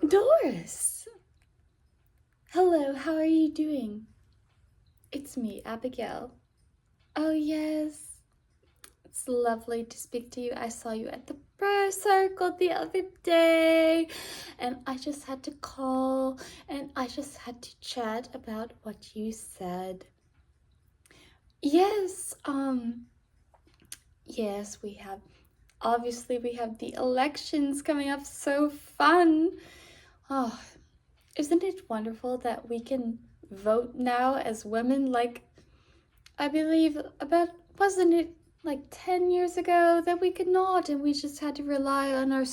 Doris! Hello, how are you doing? It's me, Abigail. Oh, yes. It's lovely to speak to you. I saw you at the prayer circle the other day, and I just had to call and I just had to chat about what you said. Yes, yes, we have the elections coming up. So fun. Oh, isn't it wonderful that we can vote now as women? Like, I believe wasn't it like 10 years ago that we could not, and we just had to rely on our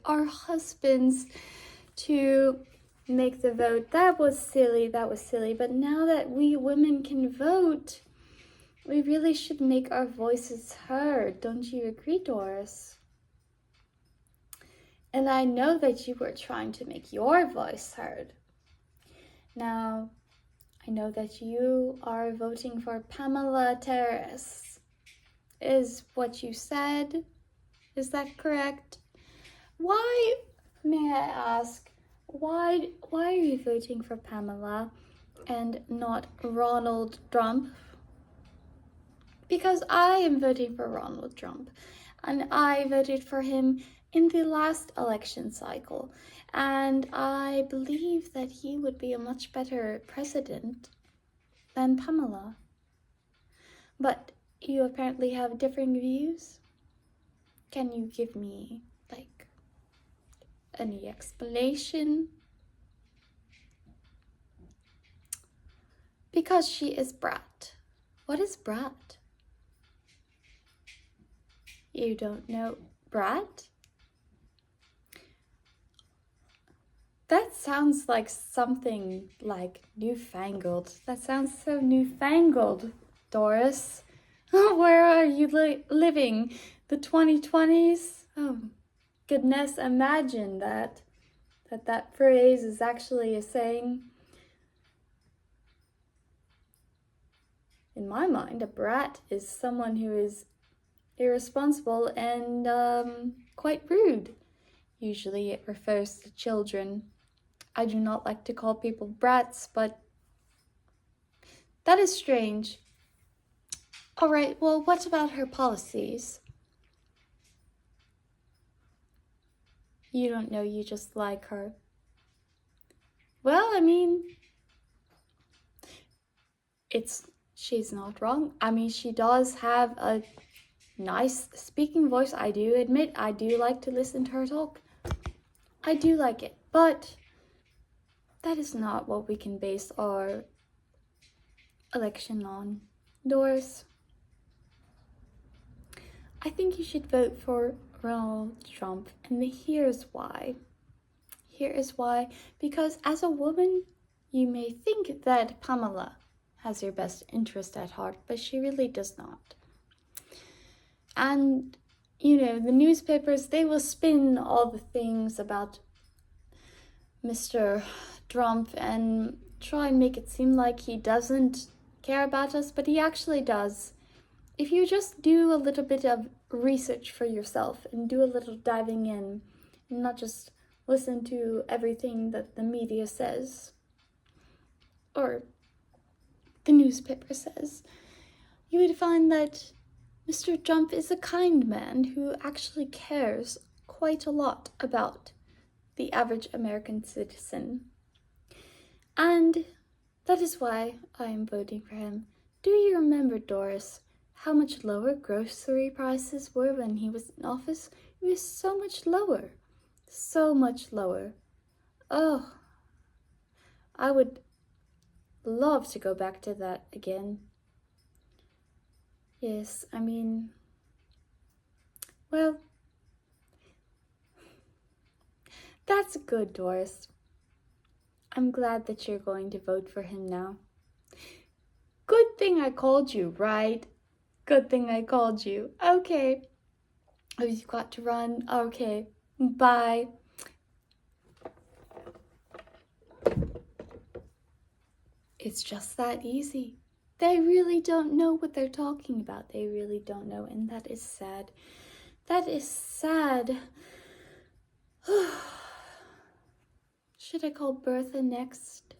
our husbands to make the vote. That was silly, but now that we women can vote, we really should make our voices heard. Don't you agree, Doris? And I know that you were trying to make your voice heard. Now, I know that you are voting for Pamela Terrace. Is what you said? Is that correct? Why, may I ask, why are you voting for Pamela and not Ronald Trump? Because I am voting for Ronald Trump, and I voted for him in the last election cycle, and I believe that he would be a much better president than Pamela. But you apparently have differing views. Can you give me, like, any explanation? Because she is brat. What is brat? You don't know brat? That sounds like something like newfangled. That sounds so newfangled, Doris. Where are you living? The 2020s? Oh, goodness, imagine that phrase is actually a saying. In my mind, a brat is someone who is irresponsible and quite rude. Usually it refers to children. I do not like to call people brats, but that is strange. All right, well, what about her policies? You don't know, you just like her. Well, I mean, she's not wrong. I mean, she does have a nice speaking voice. I do admit, I do like to listen to her talk. I do like it, but that is not what we can base our election on. Doris, I think you should vote for Donald Trump, and here's why. Here is why, because as a woman, you may think that Pamela has your best interest at heart, but she really does not. And, the newspapers, they will spin all the things about Mr. Trump and try and make it seem like he doesn't care about us, but he actually does. If you just do a little bit of research for yourself and do a little diving in, and not just listen to everything that the media says or the newspaper says, you would find that Mr. Trump is a kind man who actually cares quite a lot about the average American citizen. And that is why I am voting for him. Do you remember, Doris, how much lower grocery prices were when he was in office? It was so much lower. So much lower. Oh, I would love to go back to that again. Yes, I mean, well, that's good, Doris. I'm glad that you're going to vote for him now. Good thing I called you, right? Good thing I called you. Okay. Oh, you've got to run. Okay. Bye. It's just that easy. They really don't know what they're talking about. They really don't know, and that is sad. That is sad. Should I call Bertha next?